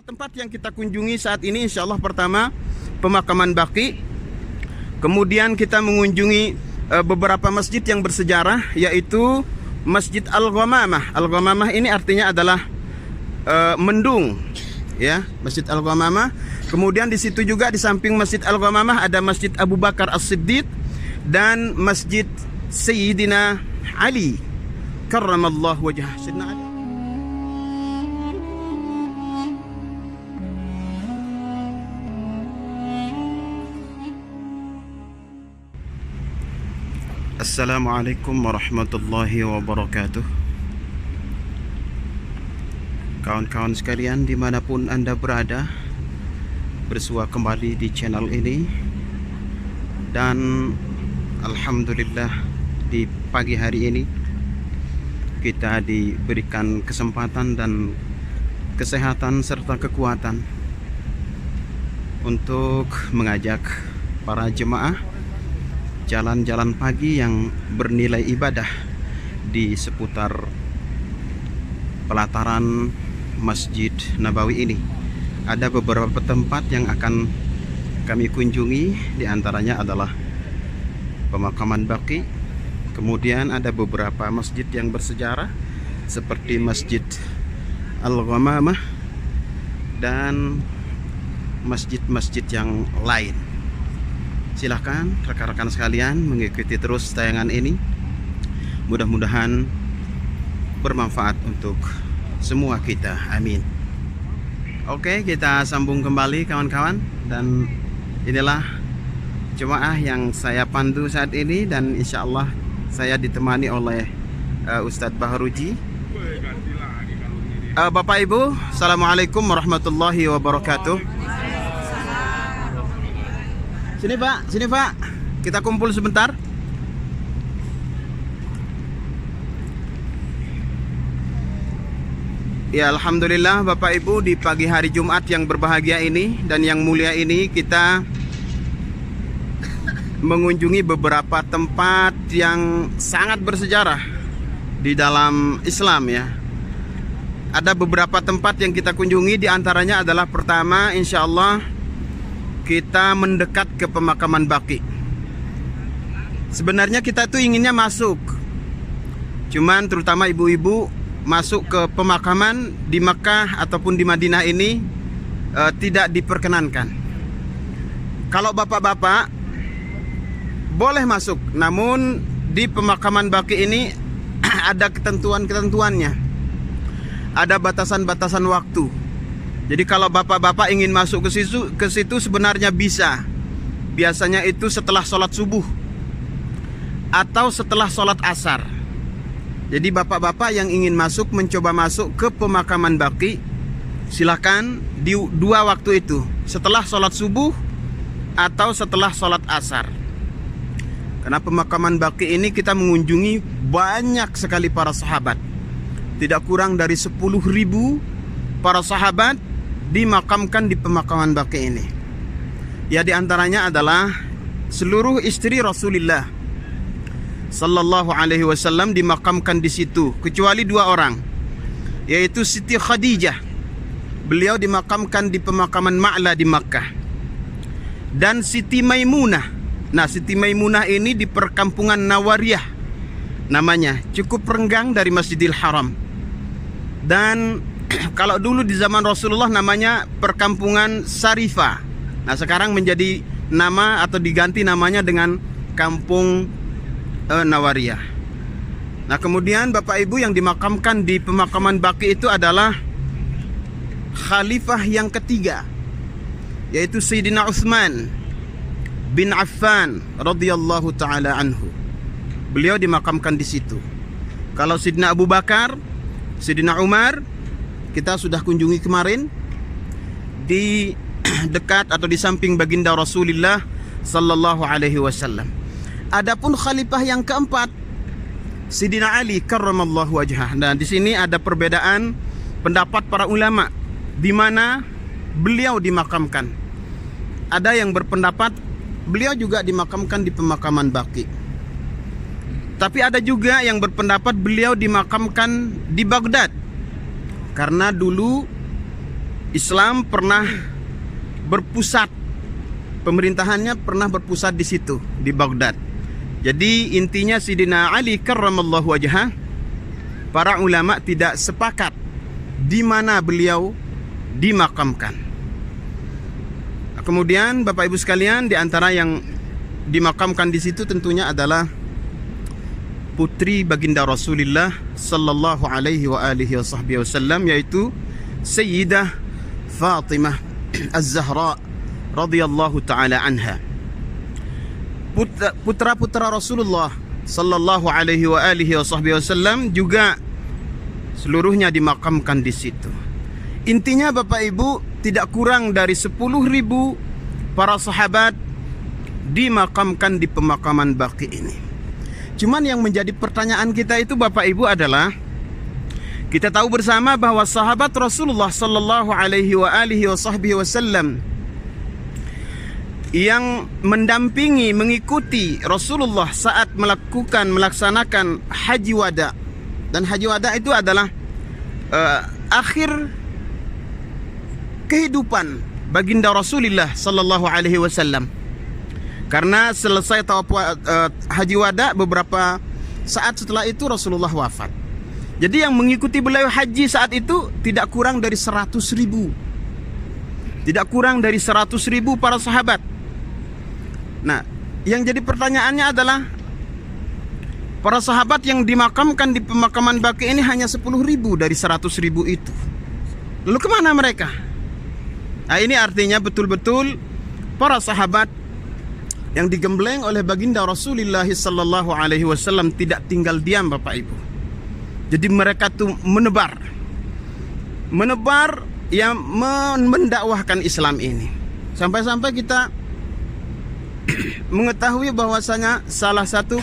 tempat yang kita kunjungi saat ini, insya Allah pertama pemakaman Baqi. Kemudian kita mengunjungi beberapa masjid yang bersejarah, yaitu Masjid Al-Ghamamah. Al-Ghamamah ini artinya adalah mendung, ya, Masjid Al-Ghamamah. Kemudian di situ juga di samping Masjid Al-Ghamamah ada Masjid Abu Bakar As-Siddiq dan Masjid Sayyidina Ali karramallahu wajhah. Sayyidina Ali. Assalamualaikum warahmatullahi wabarakatuh. Kawan-kawan sekalian dimanapun Anda berada, bersua kembali di channel ini. Dan alhamdulillah di pagi hari ini kita diberikan kesempatan dan kesehatan serta kekuatan untuk mengajak para jemaah jalan-jalan pagi yang bernilai ibadah di seputar pelataran Masjid Nabawi ini. Ada beberapa tempat yang akan kami kunjungi, diantaranya adalah pemakaman Baqi. Kemudian ada beberapa masjid yang bersejarah seperti Masjid Al-Ghamamah dan masjid-masjid yang lain. Silahkan rekan-rekan sekalian mengikuti terus tayangan ini. Mudah-mudahan bermanfaat untuk semua kita. Amin. Oke, kita sambung kembali kawan-kawan. Dan inilah jemaah yang saya pandu saat ini. Dan insya Allah saya ditemani oleh Ustadz Baharuji. Bapak Ibu, Assalamualaikum warahmatullahi wabarakatuh. Sini Pak, kita kumpul sebentar. Ya, alhamdulillah Bapak Ibu, di pagi hari Jumat yang berbahagia ini dan yang mulia ini, kita mengunjungi beberapa tempat yang sangat bersejarah di dalam Islam, ya. Ada beberapa tempat yang kita kunjungi, diantaranya adalah pertama, insya Allah kita mendekat ke pemakaman Baqi. Sebenarnya kita tuh inginnya masuk, cuman terutama ibu-ibu masuk ke pemakaman di Makkah ataupun di Madinah ini tidak diperkenankan. Kalau bapak-bapak boleh masuk, namun di pemakaman Baqi ini ada ketentuan-ketentuannya, ada batasan-batasan waktu. Jadi kalau bapak-bapak ingin masuk ke situ sebenarnya bisa. Biasanya itu setelah sholat subuh atau setelah sholat asar. Jadi bapak-bapak yang ingin mencoba masuk ke pemakaman Baqi, silakan di dua waktu itu, setelah sholat subuh atau setelah sholat asar. Karena pemakaman Baqi ini kita mengunjungi banyak sekali para sahabat. Tidak kurang dari 10.000 para sahabat dimakamkan di pemakaman Baqi ini. Ya, diantaranya adalah seluruh istri Rasulullah Sallallahu Alaihi Wasallam dimakamkan di situ, kecuali dua orang, yaitu Siti Khadijah. Beliau dimakamkan di pemakaman Ma'la di Makkah. Dan Siti Maimunah. Nah, Siti Maimunah ini di perkampungan Nawariyah namanya, cukup renggang dari Masjidil Haram. Dan kalau dulu di zaman Rasulullah namanya perkampungan Sarifah. Nah, sekarang menjadi nama atau diganti namanya dengan Kampung Nawariyah. Nah, kemudian Bapak Ibu yang dimakamkan di pemakaman Baqi itu adalah khalifah yang ketiga, yaitu Sayyidina Utsman bin Affan radhiyallahu taala anhu. Beliau dimakamkan di situ. Kalau Sayyidina Abu Bakar, Sayyidina Umar kita sudah kunjungi kemarin di dekat atau di samping baginda Rasulullah Sallallahu Alaihi Wasallam. Adapun khalifah yang keempat, Sayyidina Ali karramallahu wajhah. Dan di sini ada perbedaan pendapat para ulama di mana beliau dimakamkan. Ada yang berpendapat beliau juga dimakamkan di pemakaman Baqi. Tapi ada juga yang berpendapat beliau dimakamkan di Baghdad. Karena dulu Islam pernah berpusat, pemerintahannya pernah berpusat di situ, di Baghdad. Jadi intinya Sidina Ali karramallahu wajhah, para ulama tidak sepakat di mana beliau dimakamkan. Kemudian Bapak Ibu sekalian, di antara yang dimakamkan di situ tentunya adalah putri baginda Rasulullah sallallahu alaihi wa alihi wasallam, yaitu Sayyidah Fatimah Az-Zahra radhiyallahu taala anha. Putra-putra Rasulullah sallallahu alaihi wa alihi wasallam juga seluruhnya dimakamkan di situ. Intinya Bapak Ibu, tidak kurang dari 10.000 para sahabat dimakamkan di pemakaman Baqi ini. Cuman yang menjadi pertanyaan kita itu Bapak Ibu adalah, kita tahu bersama bahwa sahabat Rasulullah sallallahu alaihi wa alihi wasallam yang mendampingi, mengikuti Rasulullah saat melaksanakan haji wada. Dan haji wada itu adalah akhir kehidupan baginda Rasulullah sallallahu alaihi wasallam. Karena selesai tawaf haji wada, beberapa saat setelah itu Rasulullah wafat. Jadi yang mengikuti beliau haji saat itu tidak kurang dari 100.000. Tidak kurang dari 100.000 para sahabat. Nah, yang jadi pertanyaannya adalah, para sahabat yang dimakamkan di pemakaman Baqi ini hanya 10.000 dari 100.000 itu. Lalu kemana mereka? Nah, ini artinya betul-betul para sahabat yang digembleng oleh baginda Rasulullah sallallahu alaihi wasallam tidak tinggal diam Bapak Ibu. Jadi mereka tuh menebar yang mendakwahkan Islam ini. Sampai-sampai kita mengetahui bahwasanya salah satu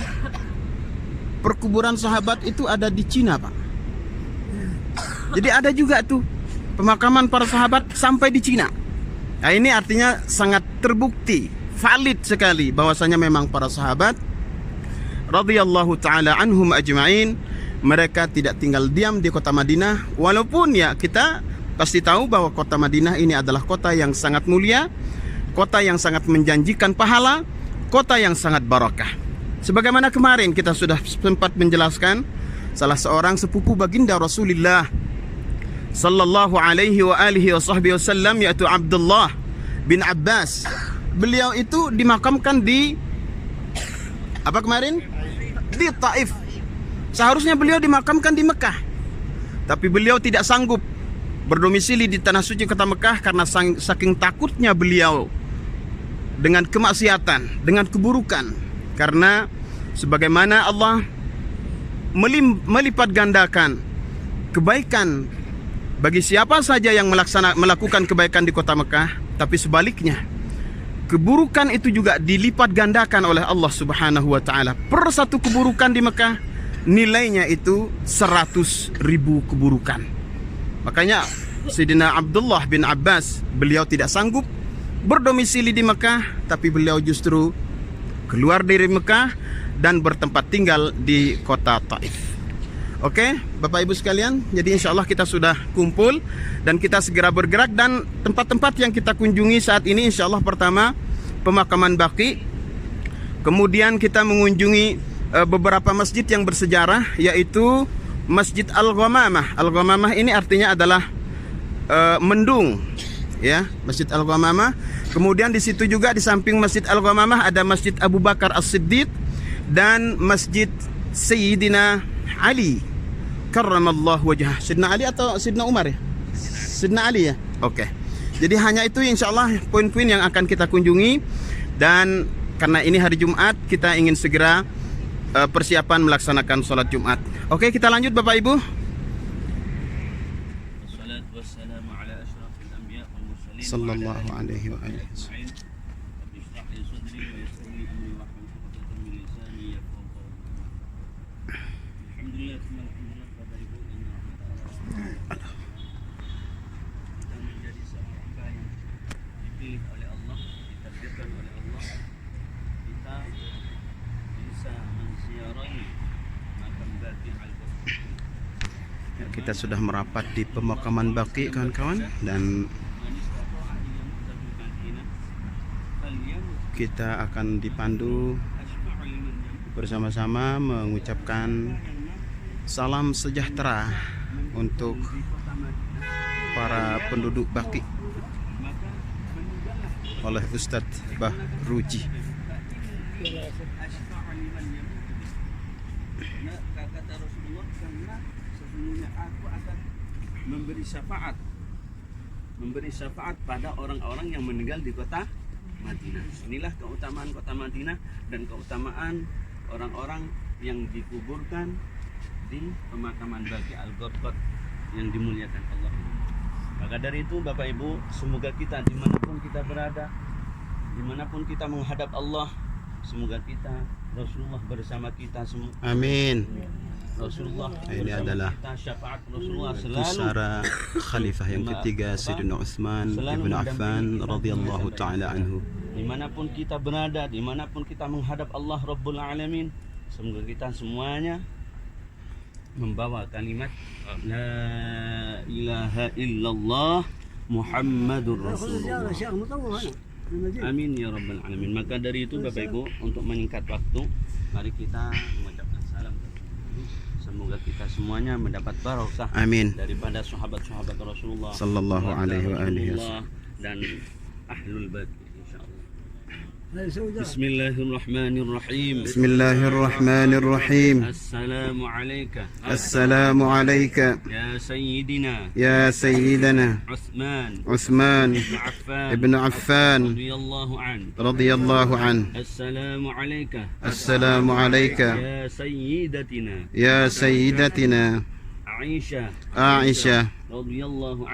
perkuburan sahabat itu ada di Cina, Pak. Jadi ada juga tuh pemakaman para sahabat sampai di Cina. Nah, ini artinya sangat terbukti, valid sekali bahwasanya memang para sahabat radhiyallahu taala anhum ajma'in, mereka tidak tinggal diam di kota Madinah. Walaupun ya kita pasti tahu bahwa kota Madinah ini adalah kota yang sangat mulia, kota yang sangat menjanjikan pahala, kota yang sangat barakah. Sebagaimana kemarin kita sudah sempat menjelaskan, salah seorang sepupu baginda Rasulullah sallallahu alaihi wa alihi wasallam, yaitu Abdullah bin Abbas. Beliau itu dimakamkan di apa kemarin? Di Taif. Seharusnya beliau dimakamkan di Mekah, tapi beliau tidak sanggup berdomisili di tanah suci kota Mekah karena saking takutnya beliau dengan kemaksiatan, dengan keburukan. Karena sebagaimana Allah melipat gandakan kebaikan bagi siapa saja yang melakukan kebaikan di kota Mekah, tapi sebaliknya keburukan itu juga dilipat gandakan oleh Allah Subhanahu wa taala. Per satu keburukan di Mekah nilainya itu 100.000 keburukan. Makanya Sayyidina Abdullah bin Abbas, beliau tidak sanggup berdomisili di Mekah, tapi beliau justru keluar dari Mekah dan bertempat tinggal di kota Taif. Oke, Bapak Ibu sekalian, jadi insya Allah kita sudah kumpul dan kita segera bergerak. Dan tempat-tempat yang kita kunjungi saat ini insya Allah, pertama pemakaman Baqi, kemudian kita mengunjungi beberapa masjid yang bersejarah, yaitu Masjid Al-Ghamamah. Al-Ghamamah ini artinya adalah mendung, ya, Masjid Al-Ghamamah. Kemudian di situ juga di samping Masjid Al-Ghamamah ada Masjid Abu Bakar As-Siddiq dan Masjid Sayyidina Ali karramallahu wajhah. Sayyidina Ali atau Sayyidina Umar ya? Sayyidina Ali ya. Oke. Jadi hanya itu insyaallah poin-poin yang akan kita kunjungi, dan karena ini hari Jumat kita ingin segera persiapan melaksanakan sholat Jumat. Oke, kita lanjut Bapak Ibu. Sallallahu alaihi wa alihi. Kita sudah merapat di pemakaman Baqi kawan-kawan, dan kita akan dipandu bersama-sama mengucapkan salam sejahtera untuk para penduduk Baqi oleh Ustadz Bahruji. Kata Rasulullah, karena sesungguhnya aku akan memberi syafaat pada orang-orang yang meninggal di kota Madinah. Inilah keutamaan kota Madinah dan keutamaan orang-orang yang dikuburkan di pemakaman Baqi Al-Gharqad yang dimuliakan Allah. Maka dari itu Bapak Ibu, semoga kita dimanapun kita berada, dimanapun kita menghadap Allah, semoga kita Rasulullah bersama kita semua. Amin. Rasulullah Ini adalah kita, syafaat Rasulullah selalu pusara khalifah yang ketiga Sayyidina Utsman ibn Affan radhiyallahu taala anhu. Dimanapun kita berada, dimanapun kita menghadap Allah Rabbul Alamin, semoga kita semuanya membawa kalimat La ilaha illallah Muhammadur Rasulullah. Amin ya Rabbal Alamin. Maka dari itu Bapak Ibu, untuk meningkat waktu, mari kita mengucapkan salam. Semoga kita semuanya mendapat barokah daripada sahabat-sahabat Rasulullah sallallahu alaihi wa alihi dan ahlul bait insyaallah. Bismillahirrahmanirrahim. Bismillahirrahmanirrahim. Assalamu alayka. Assalamu alayka Ya Sayyidina. ya Sayyidina Utsman ibn Affan radhiyallahu an. Assalamu alayka. Assalamu alayka Ya Sayyidatina. ya Sayyidatina Aisyah radhiyallahu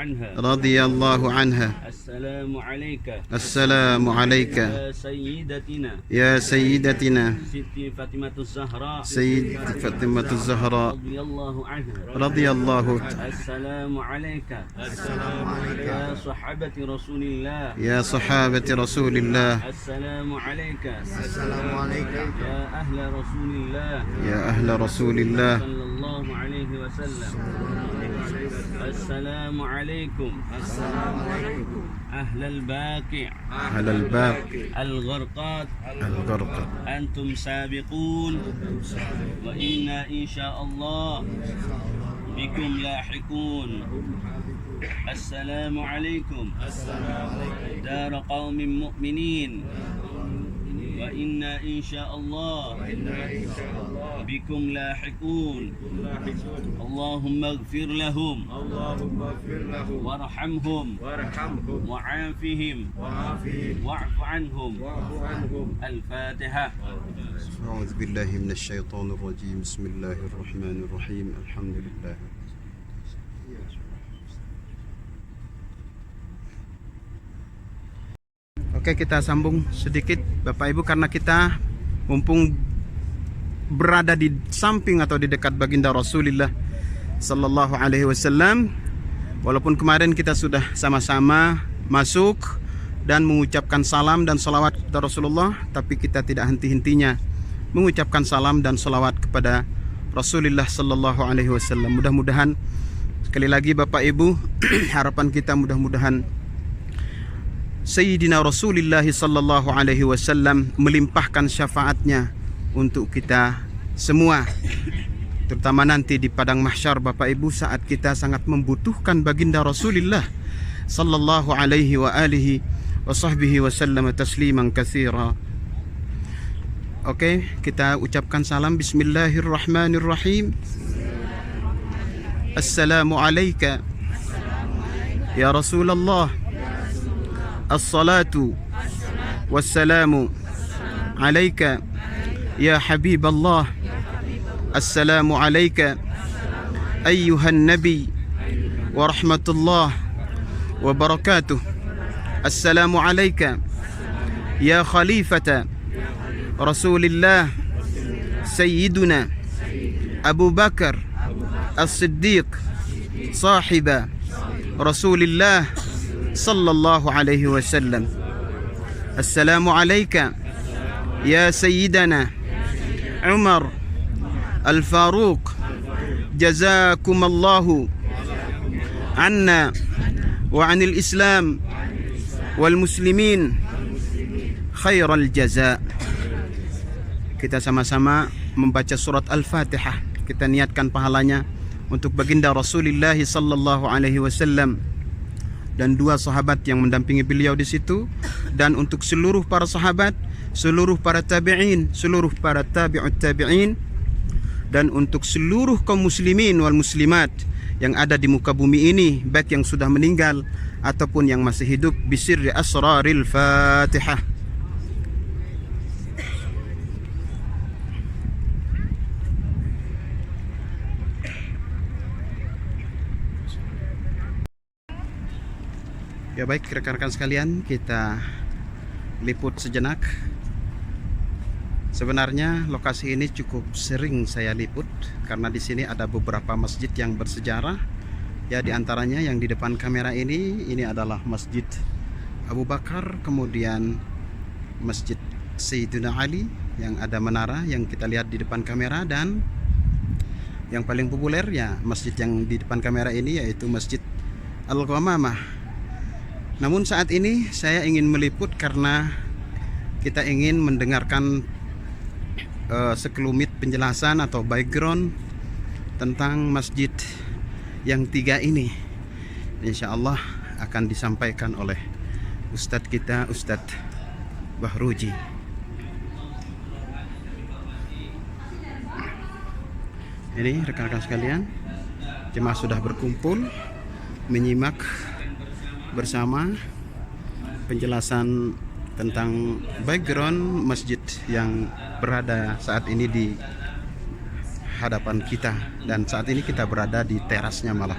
anha. Assalamu alayka. Assalamu alayka Ya Sayyidatina. ya Sayyidatina Siti Fatimah Zahra Sayyid Fatimah Zahra radhiyallahu anha. radhiyallahu. Assalamu alayka. Ya sahabati Rasulillah. ya sahabati Rasulillah. Assalamu alayka. Ya ahla Rasulillah. ya ahla Rasulillah sallallahu alaihi wasallam. Assalamu alaikum. Ahlal Baqi' ahlal Baqi Al-Gharqad Al-Gharqad. Antum sabiqun wa inna insyaallah bikum lahiqun. Assalamu alaikum dar qaumin mu'minin wa inna insyaallah bikum lahiqun. Allahumma ighfir lahum warhamhum wa'afihim wa'fu anhum. Al-Fatihah. A'udzu billahi minasy syaithanir rajim. Bismillahirrahmanirrahim. Alhamdulillah. Oke, kita sambung sedikit Bapak Ibu, karena kita mumpung berada di samping atau di dekat baginda Rasulullah sallallahu alaihi wasallam. Walaupun kemarin kita sudah sama-sama masuk dan mengucapkan salam dan salawat kepada Rasulullah, tapi kita tidak henti-hentinya mengucapkan salam dan salawat kepada Rasulullah sallallahu alaihi wasallam. Mudah-mudahan, sekali lagi Bapak Ibu, harapan kita mudah-mudahan Sayyidina Rasulullah sallallahu alaihi wasallam melimpahkan syafaatnya untuk kita semua, terutama nanti di padang mahsyar Bapak Ibu, saat kita sangat membutuhkan baginda Rasulullah sallallahu alaihi wa alihi wa sahbihi wasallam tasliman katsira. Oke, kita ucapkan salam. Bismillahirrahmanirrahim. Assalamu alayka ya Rasulullah. As-salatu wassalamu alayka ya Habiballah. Assalamu alayka ayyuhan nabi wa rahmatullah wa barakatuh. Assalamu alayka ya khalifata Rasulillah Sayyiduna Abu Bakar As-Siddiq sahiba Rasulillah sallallahu alaihi wasallam. Assalamu alayka ya Sayyidana Umar Al-Faruq jazakumallahu anna wa anil Islam wal muslimin khairal jaza. Kita sama-sama membaca surat Al-Fatihah. Kita niatkan pahalanya untuk baginda Rasulullah sallallahu alaihi wasallam dan dua sahabat yang mendampingi beliau di situ, dan untuk seluruh para sahabat, seluruh para tabi'in, seluruh para tabi'ut tabi'in, dan untuk seluruh kaum muslimin wal muslimat yang ada di muka bumi ini, baik yang sudah meninggal ataupun yang masih hidup, bisirri asraril Fatihah. Ya baik rekan-rekan sekalian, kita liput sejenak. Sebenarnya lokasi ini cukup sering saya liput karena di sini ada beberapa masjid yang bersejarah. Ya, di antaranya yang di depan kamera ini adalah Masjid Abu Bakar, kemudian Masjid Sayyidina Ali yang ada menara yang kita lihat di depan kamera, dan yang paling populer ya masjid yang di depan kamera ini yaitu Masjid Al-Ghamamah. Namun saat ini saya ingin meliput karena kita ingin mendengarkan sekelumit penjelasan atau background tentang masjid yang tiga ini. Insya Allah akan disampaikan oleh Ustadz kita, Ustadz Bahruji. Ini rekan-rekan sekalian, jemaah sudah berkumpul menyimak bersama penjelasan tentang background masjid yang berada saat ini di hadapan kita, dan saat ini kita berada di terasnya malah.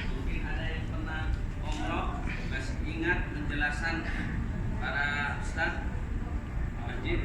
Mungkin ada yang pernah umroh masih ingat penjelasan para ustaz masjid